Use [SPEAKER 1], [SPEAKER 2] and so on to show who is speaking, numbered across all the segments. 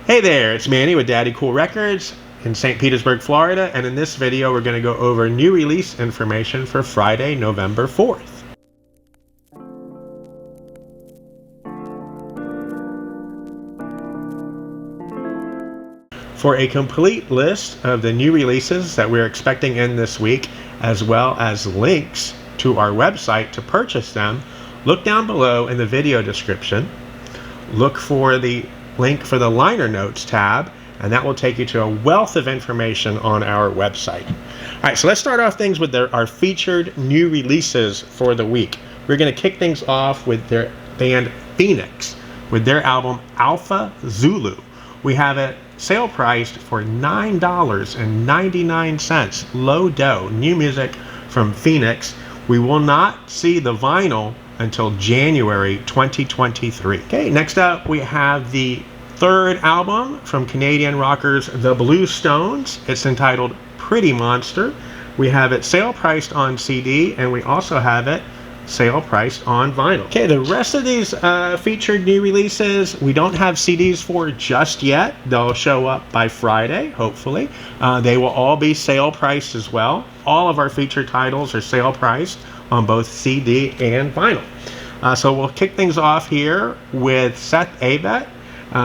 [SPEAKER 1] Hey there, it's Manny with Daddy Cool Records in St. Petersburg, Florida, and in this video we're going to go over new release information for Friday, November 4th. For a complete list of the new releases that we're expecting in this week, as well as links to our website to purchase them, look down below in the video description. Look for the link for the liner notes tab, and that will take you to a wealth of information on our website. All right, so let's start off things with our featured new releases for the week. We're going to kick things off with their band Phoenix with their album Alpha Zulu. We have it sale priced for $9.99, low dough, new music from Phoenix. We will not see the vinyl until January 2023. Okay, next up we have the third album from Canadian rockers The Blue Stones. It's entitled Pretty Monster. We have it sale priced on CD, and we also have it sale priced on vinyl. Okay, the rest of these featured new releases we don't have CDs for just yet. They'll show up by Friday, hopefully. They will all be sale priced as well. All of our featured titles are sale priced on both CD and vinyl. So we'll kick things off here with SETH AVETT.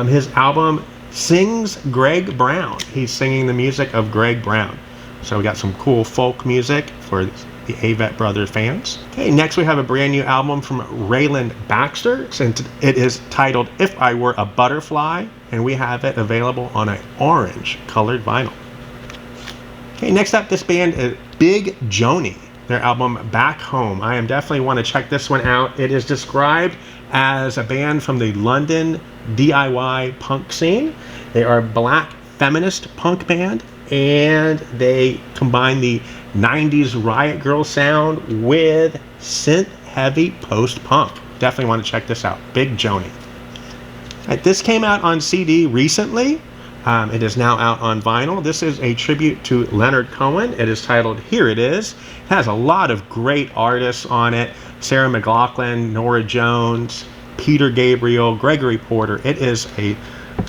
[SPEAKER 1] His album Sings Greg Brown. He's singing the music of Greg Brown. So we got some cool folk music for the AVETT brother fans. Okay, next we have a brand new album from RAYLAND BAXTER. It is titled If I Were a Butterfly, and we have it available on an orange colored vinyl. Okay, next up, this band is Big JOANIE. Their album Back Home. I am definitely want to check this one out. It is described as a band from the London DIY punk scene. They are a black feminist punk band, and they combine the 90s Riot Grrrl sound with synth heavy post-punk. Definitely want to check this out. Big JOANIE. Right, this came out on CD recently. It is now out on vinyl. This is a tribute to Leonard Cohen. It is titled Here It Is. It has a lot of great artists on it. Sarah McLachlan, Nora Jones, Peter Gabriel, Gregory Porter. It is a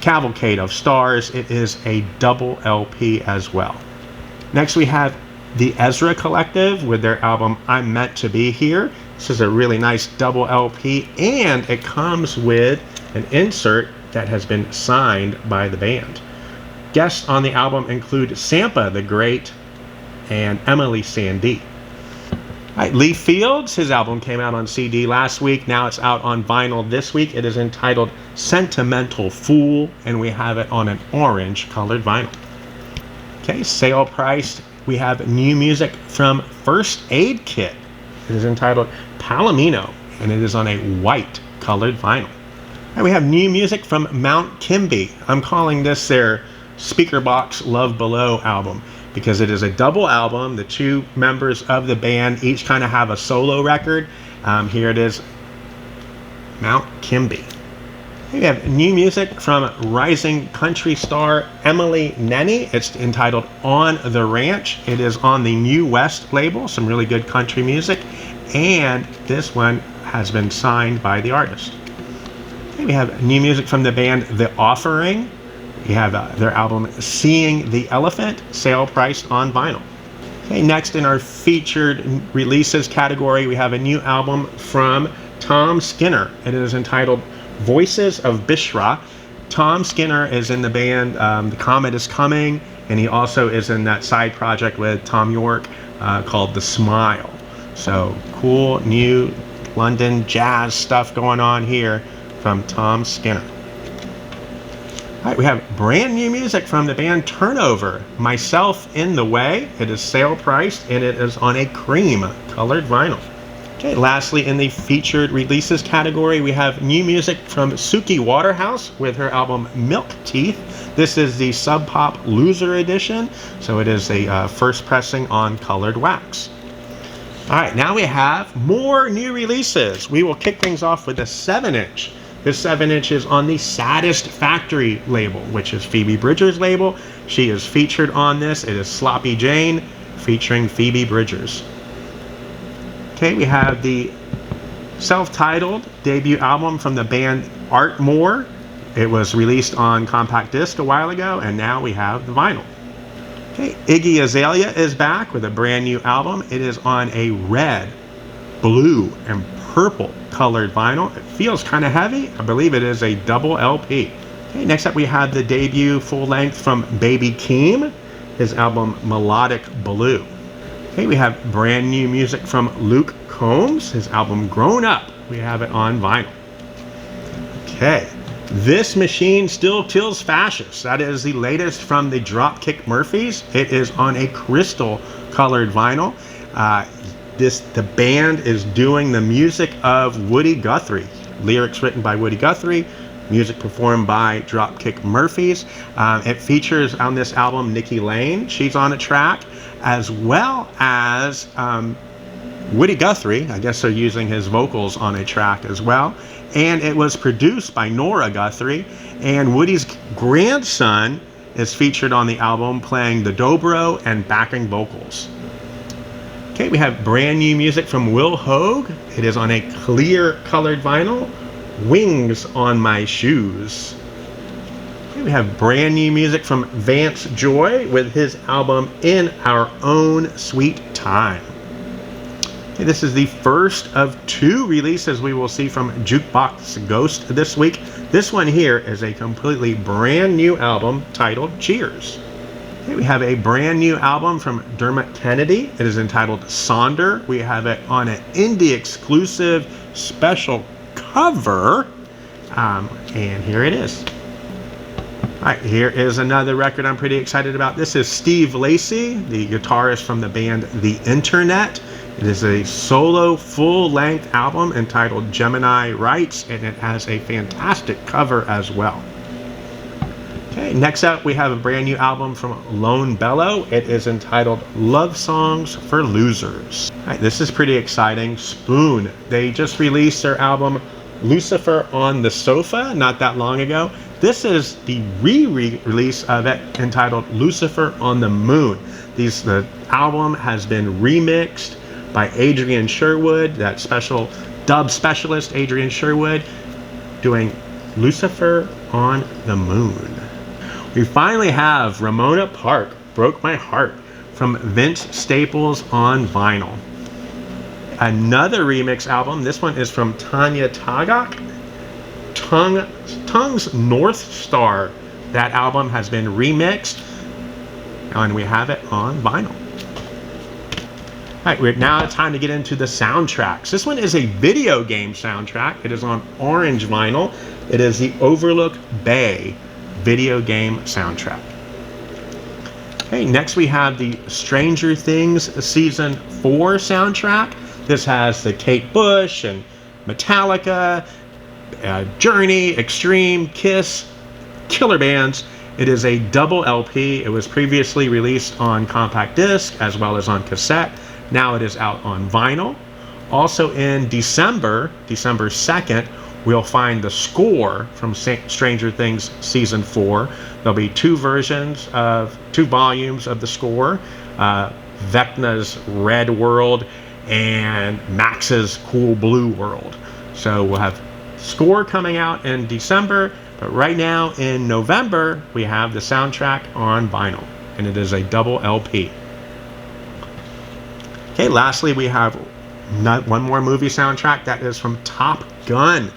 [SPEAKER 1] cavalcade of stars. It is a double LP as well. Next we have the EZRA Collective with their album I'm Meant to Be Here. This is a really nice double LP, and it comes with an insert that has been signed by the band. Guests on the album include Sampa the Great and Emily Sandé. Right, Lee Fields, his album came out on CD last week. Now it's out on vinyl this week. It is entitled Sentimental Fool, and we have it on an orange colored vinyl. Okay, sale priced. We have new music from First Aid Kit. It is entitled Palomino, and it is on a white colored vinyl. And we have new music from Mount KIMBIE. I'm calling this their Speaker Box Love Below album because it is a double album. The two members of the band each kind of have a solo record. Here it is, Mount KIMBIE. We have new music from rising country star Emily Nenny. It's entitled On the Ranch. It is on the New West label, some really good country music, and this one has been signed by the artist. We have new music from the band The Offering. We have their album Seeing the Elephant, sale priced on vinyl. Okay, next in our featured releases category, we have a new album from Tom Skinner. It is entitled Voices of Bishra. Tom Skinner is in the band The Comet is Coming, and he also is in that side project with Tom York called The Smile. So cool new London jazz stuff going on here from Tom Skinner. All right, we have brand new music from the band Turnover, Myself in the Way. It is sale priced, and it is on a cream colored vinyl. Okay, lastly in the featured releases category, we have new music from SUKI Waterhouse with her album Milk Teeth. This is the Sub Pop Loser edition, so it is a first pressing on colored wax. All right, now we have more new releases. We will kick things off with a 7-inch. This 7-inch is on the Saddest Factory label, which is Phoebe Bridgers' label. She is featured on this. It is Sloppy Jane featuring Phoebe Bridgers. Okay, we have the self-titled debut album from the band Art Moore. It was released on compact disc a while ago, and now we have the vinyl. Okay, IGGY Azalea is back with a brand new album. It is on a red, blue, and purple colored vinyl. It feels kind of heavy. I believe it is a double LP. Okay, next up we have the debut full length from Baby Keem, his album Melodic Blue. Okay, we have brand new music from Luke Combs, his album Grown Up. We have it on vinyl. Okay, This Machine Still Kills Fascists. That is the latest from the Dropkick Murphys. It is on a crystal colored vinyl. The band is doing the music of Woody Guthrie. Lyrics written by Woody Guthrie, music performed by Dropkick Murphys. It features on this album Nikki Lane. She's on a track, as well as Woody Guthrie. I guess they're using his vocals on a track as well. And it was produced by Nora Guthrie. And Woody's grandson is featured on the album playing the dobro and backing vocals. Okay, we have brand new music from Will Hogue. It is on a clear colored vinyl. Wings on My Shoes. Okay, we have brand new music from Vance Joy with his album In Our Own Sweet Time. Okay, this is the first of 2 releases we will see from JUKEBOX Ghost this week. This one here is a completely brand new album titled Cheers. Okay, we have a brand new album from Dermot Kennedy. It is entitled Sonder. We have it on an indie exclusive special cover, and here it is. All right, here is another record I'm pretty excited about. This is Steve Lacy, the guitarist from the band The Internet. It is a solo full-length album entitled Gemini Rights, and it has a fantastic cover as well. Okay, next up we have a brand new album from Lone Bellow. It is entitled Love Songs for Losers. All right, this is pretty exciting. Spoon, they just released their album Lucifer on the Sofa not that long ago. This is the re-release of it entitled Lucifer on the Moon. The album has been remixed by Adrian Sherwood, that special dub specialist Adrian Sherwood, doing Lucifer on the Moon. We finally have Ramona Park, Broke My Heart, from Vince Staples on vinyl. Another remix album. This one is from Tanya Tagak. Tongue's North Star. That album has been remixed, and we have it on vinyl. All right, now it's time to get into the soundtracks. This one is a video game soundtrack. It is on orange vinyl. It is the Overlook Bay video game soundtrack. Okay, next we have the Stranger Things Season 4 soundtrack. This has the Kate Bush and Metallica, Journey, Extreme, Kiss, killer bands. It is a double LP. It was previously released on compact disc as well as on cassette. Now it is out on vinyl. Also in December 2nd, we'll find the score from Stranger Things Season 4. There'll be 2 volumes of the score. Vecna's Red World and Max's Cool Blue World. So we'll have score coming out in December, but right now in November, we have the soundtrack on vinyl, and it is a double LP. Okay, lastly, we have one more movie soundtrack that is from Top Gun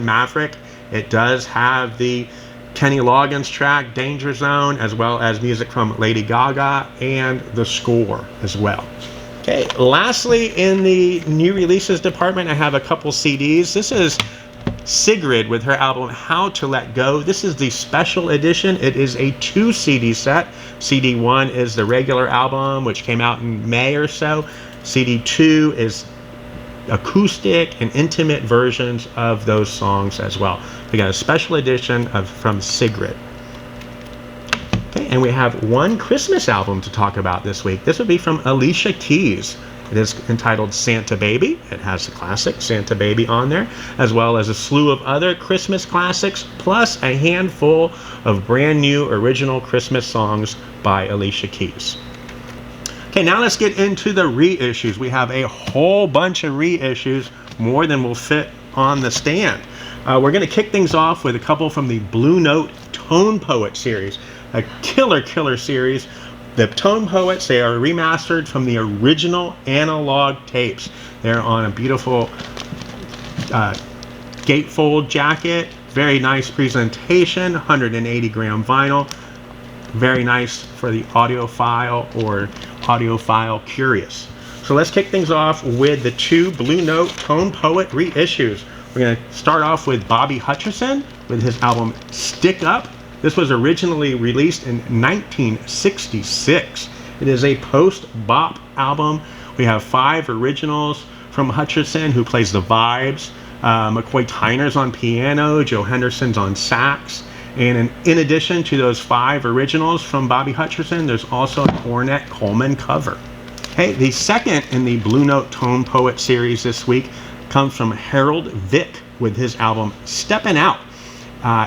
[SPEAKER 1] Maverick. It does have the Kenny Loggins track, Danger Zone, as well as music from Lady Gaga and the score as well. Okay, lastly, in the new releases department, I have a couple CDs. This is Sigrid with her album How to Let Go. This is the special edition. It is a 2 CD set. CD 1 is the regular album, which came out in May or so. CD 2 is acoustic and intimate versions of those songs as well. We got a special edition from Sigrid. Okay, and we have one Christmas album to talk about this week. This would be from Alicia Keys. It is entitled Santa Baby. It has the classic Santa Baby on there, as well as a slew of other Christmas classics, plus a handful of brand new original Christmas songs by Alicia Keys. Okay, now let's get into the reissues. We have a whole bunch of reissues, more than will fit on the stand. We're going to kick things off with a couple from the Blue Note Tone Poet series, a killer series. The Tone Poets, they are remastered from the original analog tapes. They're on a beautiful gatefold jacket, very nice presentation, 180 gram vinyl, very nice for the audiophile or audiophile curious. So let's kick things off with the two Blue Note Tone Poet reissues. We're going to start off with Bobby Hutcherson with his album Stick Up. This was originally released in 1966. It is a post-bop album. We have 5 originals from Hutcherson, who plays the vibes. McCoy Tyner's on piano, Joe Henderson's on sax. And in addition to those 5 originals from Bobby Hutcherson, there's also an Ornette Coleman cover. Hey, the second in the Blue Note Tone Poet series this week comes from Harold Vick with his album Steppin' Out.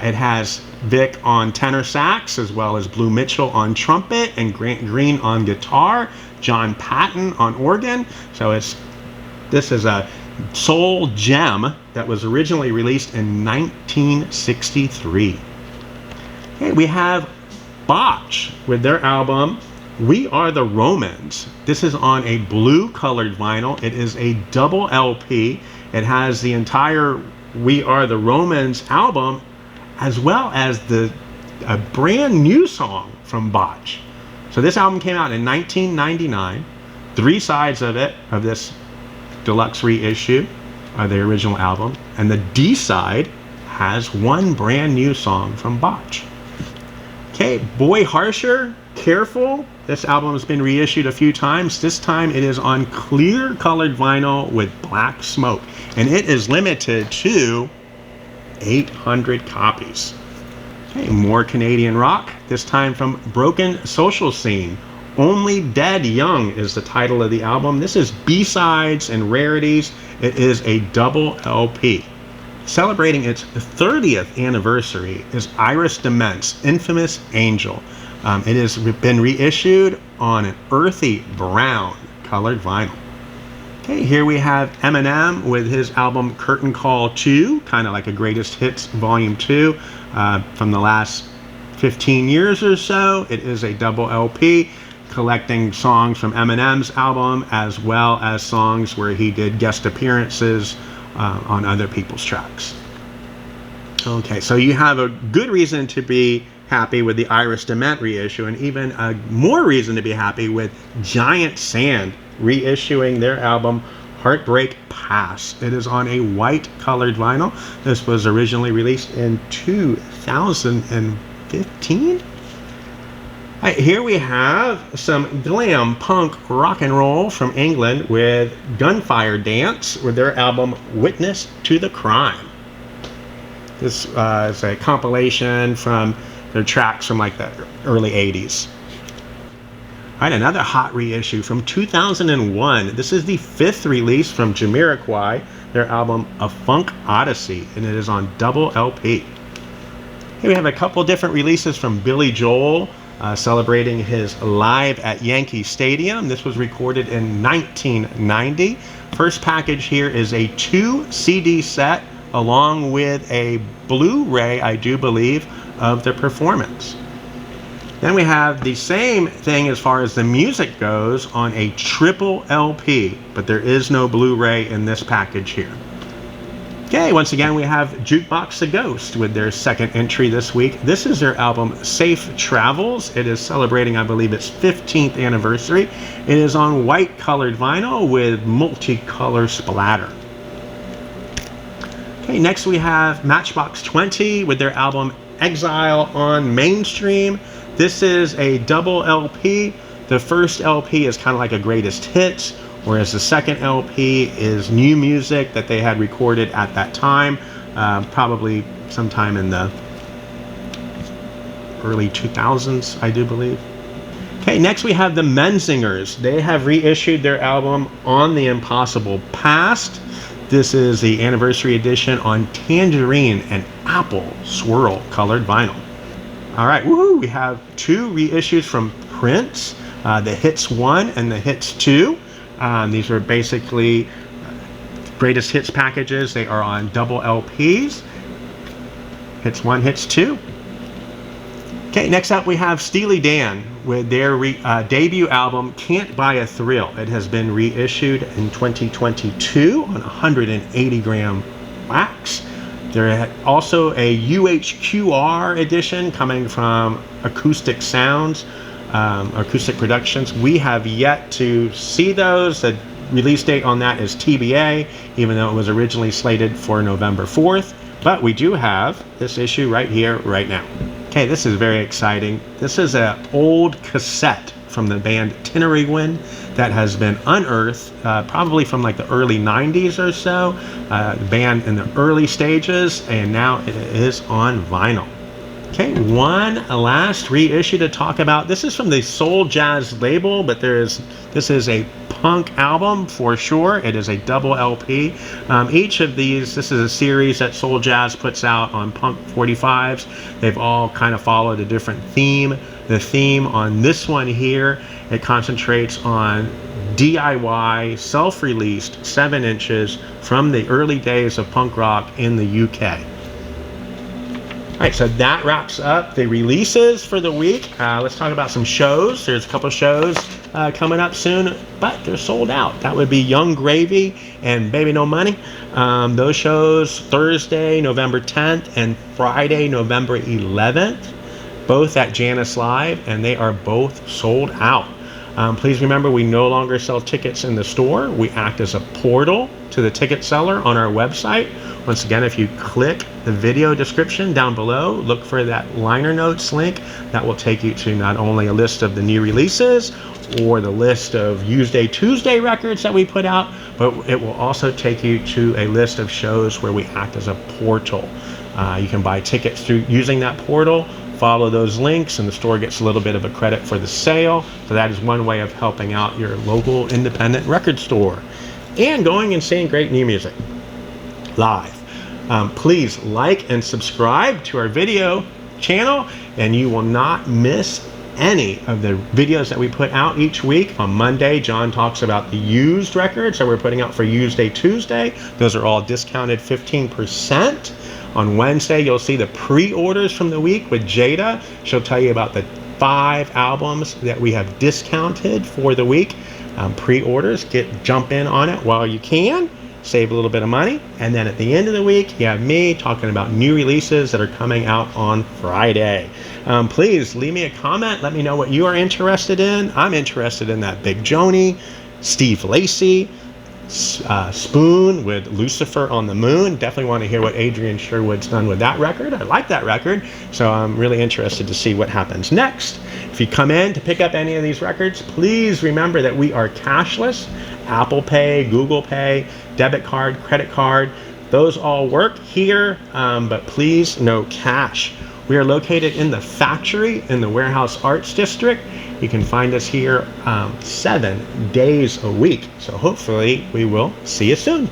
[SPEAKER 1] It has Vick on tenor sax, as well as Blue Mitchell on trumpet, and Grant Green on guitar, John Patton on organ. So this is a soul gem that was originally released in 1963. Okay, we have BOTCH with their album We Are the Romans. This is on a blue colored vinyl. It is a double LP. It has the entire We Are the Romans album, as well as a brand new song from BOTCH. So this album came out in 1999. 3 sides of this deluxe reissue are the original album, and the D side has 1 brand new song from BOTCH. Okay, Boy Harsher, Careful. This album has been reissued a few times. This time it is on clear colored vinyl with black smoke, and it is limited to 800 copies. Okay, more Canadian rock, this time from Broken Social Scene. Only Dead Young is the title of the album. This is B-sides and rarities. It is a double LP. Celebrating its 30th anniversary is Iris DeMent's infamous Angel. It has been reissued on an earthy brown colored vinyl. Okay, here we have Eminem with his album Curtain Call 2, kind of like a greatest hits volume 2 from the last 15 years or so. It is a double LP collecting songs from Eminem's album, as well as songs where he did guest appearances on other people's tracks. Okay, so you have a good reason to be happy with the Iris DeMent reissue, and even a more reason to be happy with Giant Sand reissuing their album Heartbreak Pass. It is on a white colored vinyl. This was originally released in 2015. Right, here we have some glam punk rock and roll from England with Gunfire Dance with their album Witness to the Crime. This is a compilation from their tracks from like the early 80s. All right, another hot reissue from 2001. This is the 5th release from Jamiroquai, their album A Funk Odyssey, and it is on double LP. Here we have a couple different releases from Billy Joel, celebrating his Live at Yankee Stadium. This was recorded in 1990. First package here is a 2 CD set along with a Blu-ray, I do believe, of the performance. Then we have the same thing as far as the music goes on a triple LP, but there is no Blu-ray in this package here. Okay, once again we have JUKEBOX The Ghost with their 2nd entry this week. This is their album Safe Travels. It is celebrating, I believe, its 15th anniversary. It is on white colored vinyl with multicolor splatter. Okay, next we have Matchbox 20 with their album Exile on Mainstream. This is a double LP. The first LP is kind of like a greatest hits, whereas the second LP is new music that they had recorded at that time, probably sometime in the early 2000s, I do believe. Okay, next we have the Menzingers. They have reissued their album On the Impossible Past. This is the anniversary edition on tangerine and apple swirl colored vinyl. All right, woohoo! We have 2 reissues from Prince, the Hits 1 and the Hits 2. These are basically greatest hits packages. They are on double LPs. Hits 1, hits 2. Okay, next up we have Steely Dan with their debut album, Can't Buy a Thrill. It has been reissued in 2022 on 180 gram wax. There also a UHQR edition coming from Acoustic Sounds, Acoustic Productions. We have yet to see those. The release date on that is TBA, even though it was originally slated for November 4th. But we do have this issue right here, right now. Okay, this is very exciting. This is an old cassette from the band Tinariwen that has been unearthed, probably from like the early 90s or so. The band in the early stages, and now it is on vinyl. Okay, one last reissue to talk about. This is from the Soul Jazz label, but this is a punk album for sure. It is a double LP. Each of these, this is a series that Soul Jazz puts out on Punk 45s. They've all kind of followed a different theme. The theme on this one here, it concentrates on DIY, self-released 7 inches from the early days of punk rock in the UK. All right, so that wraps up the releases for the week. Let's talk about some shows. There's a couple shows coming up soon, but they're sold out. That would be Young Gravy and Baby No Money. Those shows Thursday, November 10th and Friday, November 11th, both at Janice Live, and they are both sold out. Please remember, we no longer sell tickets in the store. We act as a portal to the ticket seller on our website. Once again, if you click the video description down below, look for that liner notes link. That will take you to not only a list of the new releases or the list of Tuesday records that we put out, but it will also take you to a list of shows where we act as a portal. You can buy tickets through using that portal, follow those links, and the store gets a little bit of a credit for the sale. So that is one way of helping out your local independent record store and going and seeing great new music live. Please like and subscribe to our video channel, and you will not miss any of the videos that we put out each week. On Monday, John talks about the used records that we're putting out for Used Day Tuesday. Those are all discounted 15%. On Wednesday, you'll see the pre-orders from the week with Jada. She'll tell you about the 5 albums that we have discounted for the week. Pre-orders, jump in on it while you can. Save a little bit of money. And then at the end of the week, you have me talking about new releases that are coming out on Friday. Please leave me a comment. Let me know what you are interested in. I'm interested in that Big JOANIE, Steve Lacy, Spoon with Lucifer on the Moon. Definitely want to hear what Adrian Sherwood's done with that record. I like that record, so I'm really interested to see what happens next. If you come in to pick up any of these records, please remember that we are cashless. Apple Pay, Google Pay, debit card, credit card, those all work here, but please no cash. We are located in the factory in the Warehouse Arts District. You can find us here 7 days a week. So hopefully we will see you soon.